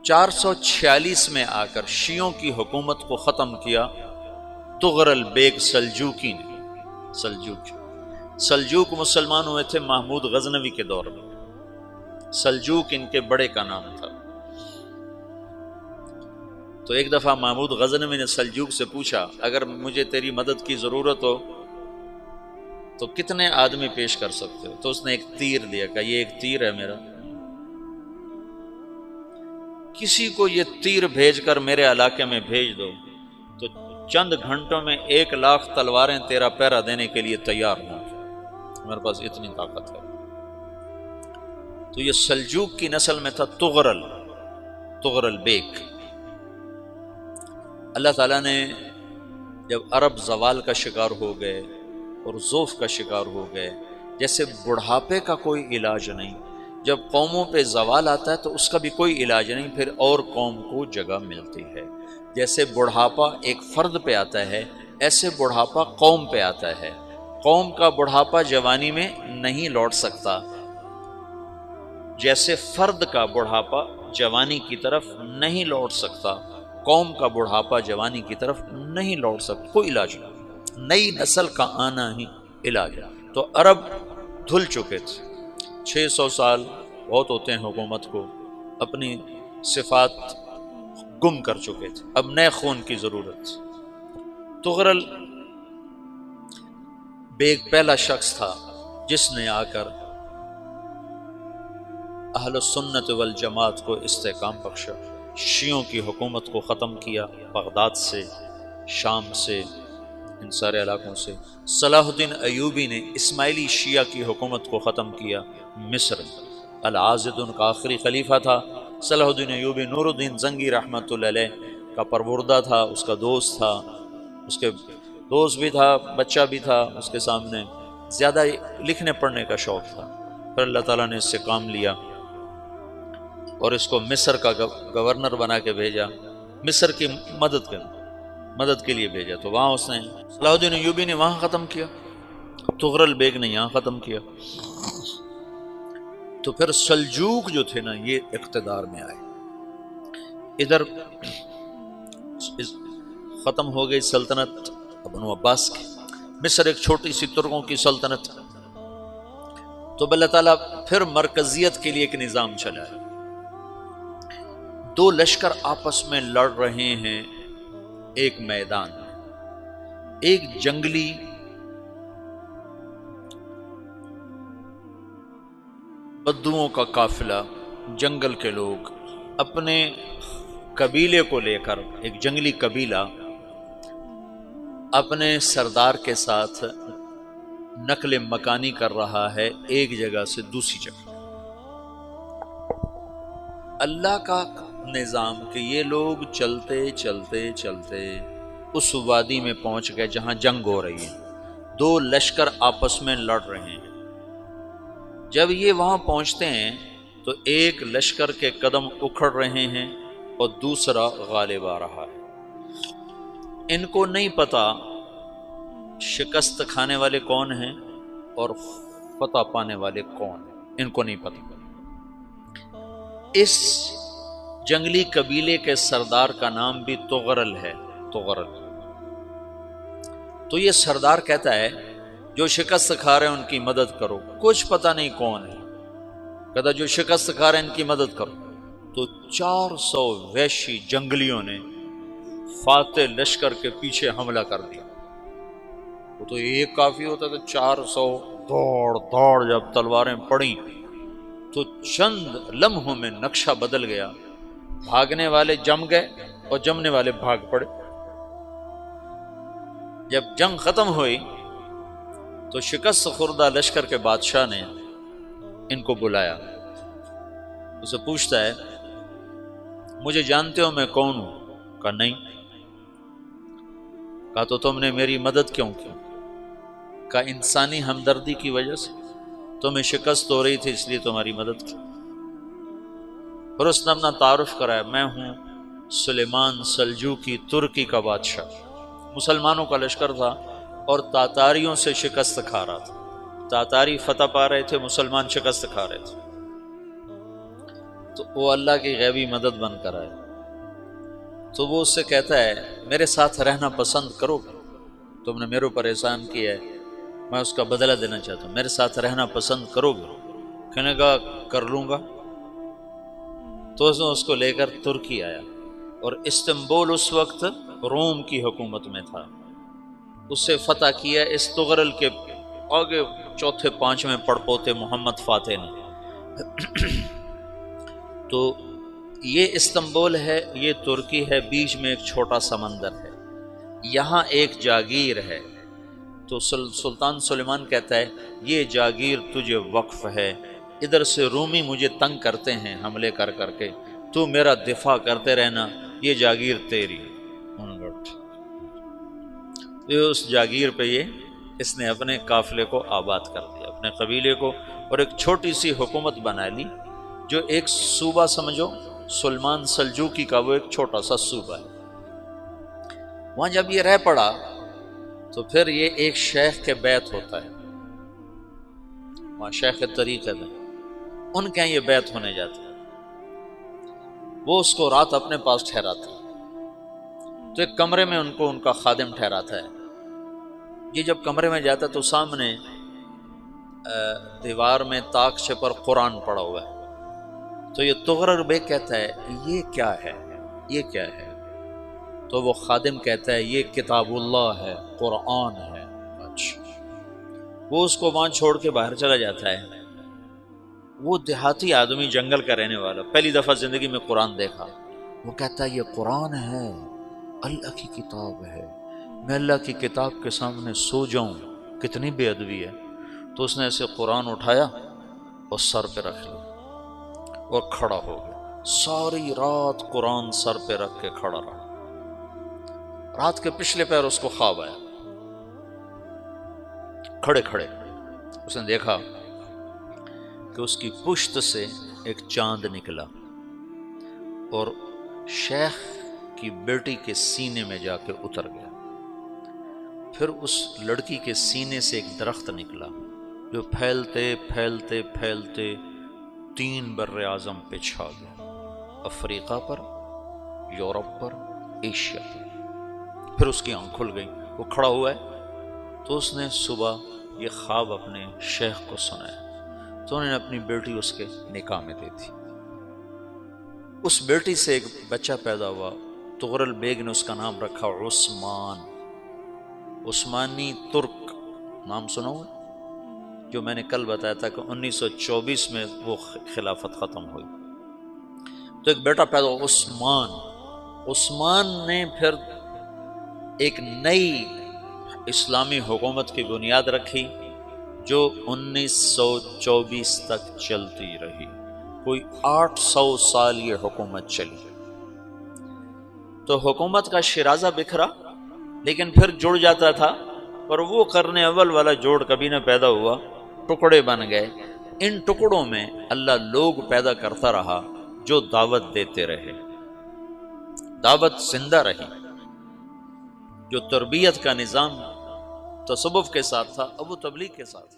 446 میں آ کر شیعوں کی حکومت کو ختم کیا تغرل بیگ سلجوکی نے۔ سلجوک مسلمان ہوئے تھے محمود غزنوی کے دور میں، سلجوک ان کے بڑے کا نام تھا۔ تو ایک دفعہ محمود غزنوی نے سلجوک سے پوچھا اگر مجھے تیری مدد کی ضرورت ہو تو کتنے آدمی پیش کر سکتے ہو؟ تو اس نے ایک تیر دیا، کہا یہ ایک تیر ہے میرا، کسی کو یہ تیر بھیج کر میرے علاقے میں بھیج دو تو چند گھنٹوں میں 1,00,000 تلواریں تیرا پہرا دینے کے لیے تیار ہوں، میرے پاس اتنی طاقت ہے۔ تو یہ سلجوک کی نسل میں تھا تغرل بیگ۔ اللہ تعالیٰ نے جب عرب زوال کا شکار ہو گئے اور ضعف کا شکار ہو گئے، جیسے بڑھاپے کا کوئی علاج نہیں، جب قوموں پہ زوال آتا ہے تو اس کا بھی کوئی علاج نہیں، پھر اور قوم کو جگہ ملتی ہے۔ جیسے بڑھاپا ایک فرد پہ آتا ہے، ایسے بڑھاپا قوم پہ آتا ہے۔ قوم کا بڑھاپا جوانی میں نہیں لوٹ سکتا، جیسے فرد کا بڑھاپا جوانی کی طرف نہیں لوٹ سکتا، قوم کا بڑھاپا جوانی کی طرف نہیں لوٹ سکتا، کوئی علاج نہیں، نئی نسل کا آنا ہی علاج ہے۔ تو عرب دھل چکے تھے، 600 سال بہت ہوتے ہیں حکومت کو، اپنی صفات گم کر چکے تھے، اب نئے خون کی ضرورت تھی۔ تغرل بیگ پہلا شخص تھا جس نے آ کر اہل سنت والجماعت کو استحکام بخشا، شیعوں کی حکومت کو ختم کیا، بغداد سے، شام سے، ان سارے علاقوں سے۔ صلاح الدین ایوبی نے اسماعیلی شیعہ کی حکومت کو ختم کیا، مصر۔ العاضد ان کا آخری خلیفہ تھا۔ صلاح الدین ایوبی نور الدین زنگی رحمۃ اللہ علیہ کا پروردہ تھا، اس کا دوست تھا، اس کے دوست بھی تھا، بچہ بھی تھا اس کے سامنے، زیادہ لکھنے پڑھنے کا شوق تھا۔ پھر اللہ تعالیٰ نے اس سے کام لیا اور اس کو مصر کا گورنر بنا کے بھیجا، مصر کی مدد کے لیے بھیجا۔ تو وہاں اس نے صلاح الدین ایوبی نے وہاں ختم کیا، تغرل بیگ نے یہاں ختم کیا۔ تو پھر سلجوک جو تھے نا یہ اقتدار میں آئے، ادھر ختم ہو گئی سلطنت بنو عباس کی، مصر ایک چھوٹی سی ترکوں کی سلطنت۔ تو اللہ تعالیٰ پھر مرکزیت کے لیے ایک نظام چلایا، دو لشکر آپس میں لڑ رہے ہیں ایک میدان میں، ایک جنگلی بدوؤں کا قافلہ، جنگل کے لوگ اپنے قبیلے کو لے کر، ایک جنگلی قبیلہ اپنے سردار کے ساتھ نقل مکانی کر رہا ہے ایک جگہ سے دوسری جگہ۔ اللہ کا نظام کہ یہ لوگ چلتے چلتے چلتے اس وادی میں پہنچ گئے جہاں جنگ ہو رہی ہے، دو لشکر آپس میں لڑ رہے ہیں۔ جب یہ وہاں پہنچتے ہیں تو ایک لشکر کے قدم اکھڑ رہے ہیں اور دوسرا غالب آ رہا ہے۔ ان کو نہیں پتا شکست کھانے والے کون ہیں اور فتح پانے والے کون ہیں، ان کو نہیں پتا۔ اس جنگلی قبیلے کے سردار کا نام بھی تغرل ہے، تغرل۔ تو یہ سردار کہتا ہے جو شکست کھا رہے ہیں ان کی مدد کرو، کچھ پتہ نہیں کون ہے، کہتا جو شکست کھا رہے ہیں ان کی مدد کرو۔ تو 400 وحشی جنگلیوں نے فاتح لشکر کے پیچھے حملہ کر دیا۔ وہ تو ایک کافی ہوتا تھا، 400 دوڑ جب تلواریں پڑیں تو چند لمحوں میں نقشہ بدل گیا، بھاگنے والے جم گئے اور جمنے والے بھاگ پڑے۔ جب جنگ ختم ہوئی تو شکست خوردہ لشکر کے بادشاہ نے ان کو بلایا، اسے پوچھتا ہے مجھے جانتے ہو میں کون ہوں؟ کہا نہیں۔ کہا تو تم نے میری مدد کیوں کی؟ کہا انسانی ہمدردی کی وجہ سے، تمہیں شکست ہو رہی تھی اس لیے تمہاری مدد کی۔ پھر اس نے اپنا تعارف کرایا، میں ہوں سلیمان سلجوکی، ترکی کا بادشاہ۔ مسلمانوں کا لشکر تھا اور تاتاریوں سے شکست کھا رہا تھا، تاتاری فتح پا رہے تھے، مسلمان شکست کھا رہے تھے۔ تو وہ اللہ کی غیبی مدد بن کر آئے، تو وہ اس سے کہتا ہے میرے ساتھ رہنا پسند کرو گے؟ تم نے میرے اوپر احسان کیا ہے، میں اس کا بدلہ دینا چاہتا ہوں، میرے ساتھ رہنا پسند کرو گے؟ کہنے کا کر لوں گا۔ تو اس نے اس کو لے کر ترکی آیا، اور استنبول اس وقت روم کی حکومت میں تھا، اسے فتح کیا اس تغرل کے آگے چوتھے پانچویں پڑپوتے محمد فاتح نے۔ تو یہ استنبول ہے، یہ ترکی ہے، بیچ میں ایک چھوٹا سمندر ہے، یہاں ایک جاگیر ہے۔ تو سلطان سلیمان کہتا ہے یہ جاگیر تجھے وقف ہے، ادھر سے رومی مجھے تنگ کرتے ہیں حملے کر کر کے، تو میرا دفاع کرتے رہنا، یہ جاگیر تیری۔ اس جاگیر پہ اس نے اپنے قافلے کو آباد کر دیا، اپنے قبیلے کو، اور ایک چھوٹی سی حکومت بنا لی، جو ایک صوبہ سمجھو، سلمان سلجوقی کا وہ ایک چھوٹا سا صوبہ ہے۔ وہاں جب یہ رہ پڑا تو پھر یہ ایک شیخ کے بیت ہوتا ہے، وہاں شیخ طریقت ہے، ان کے یہ بیت ہونے جاتا ہے، وہ اس کو رات اپنے پاس ٹھہراتا ہے، تو ایک کمرے میں ان کو ان کا خادم ٹھہراتا ہے۔ یہ جب کمرے میں جاتا ہے تو سامنے دیوار میں طاقچے پر قرآن پڑا ہوا ہے، تو یہ تغرل بیگ کہتا ہے یہ کیا ہے، یہ کیا ہے؟ تو وہ خادم کہتا ہے یہ کتاب اللہ ہے، قرآن ہے۔ اچھا، وہ اس کو وہاں چھوڑ کے باہر چلا جاتا ہے۔ وہ دیہاتی آدمی، جنگل کا رہنے والا، پہلی دفعہ زندگی میں قرآن دیکھا، وہ کہتا ہے یہ قرآن ہے، اللہ کی کتاب ہے، میں اللہ کی کتاب کے سامنے سو جاؤں، کتنی بے ادبی ہے۔ تو اس نے ایسے قرآن اٹھایا اور سر پہ رکھ لیا اور کھڑا ہو گیا، ساری رات قرآن سر پہ رکھ کے کھڑا رہا۔ رات کے پچھلے پہر اس کو خواب آیا، کھڑے کھڑے اس نے دیکھا کہ اس کی پشت سے ایک چاند نکلا اور شیخ کی بیٹی کے سینے میں جا کے اتر گیا۔ پھر اس لڑکی کے سینے سے ایک درخت نکلا جو پھیلتے پھیلتے پھیلتے 3 بر اعظم پہ چھا گیا، افریقہ پر، یورپ پر، ایشیا پر۔ پھر اس کی آنکھ کھل گئی، وہ کھڑا ہوا ہے، تو اس نے صبح یہ خواب اپنے شیخ کو سنایا، تو انہوں نے اپنی بیٹی اس کے نکاح میں دے دی۔ اس بیٹی سے ایک بچہ پیدا ہوا، تغرل بیگ نے اس کا نام رکھا عثمان، عثمانی ترک نام سنا ہوا، جو میں نے کل بتایا تھا کہ 1924 میں وہ خلافت ختم ہوئی، تو ایک بیٹا پیدا ہوا عثمان۔ عثمان نے پھر ایک نئی اسلامی حکومت کی بنیاد رکھی جو 1924 تک چلتی رہی، کوئی 800 سال یہ حکومت چلی۔ تو حکومت کا شیرازہ بکھرا لیکن پھر جڑ جاتا تھا، پر وہ قرن اول والا جوڑ کبھی نہ پیدا ہوا، ٹکڑے بن گئے۔ ان ٹکڑوں میں اللہ لوگ پیدا کرتا رہا جو دعوت دیتے رہے، دعوت زندہ رہی۔ جو تربیت کا نظام تصوف کے ساتھ تھا اب وہ تبلیغ کے ساتھ۔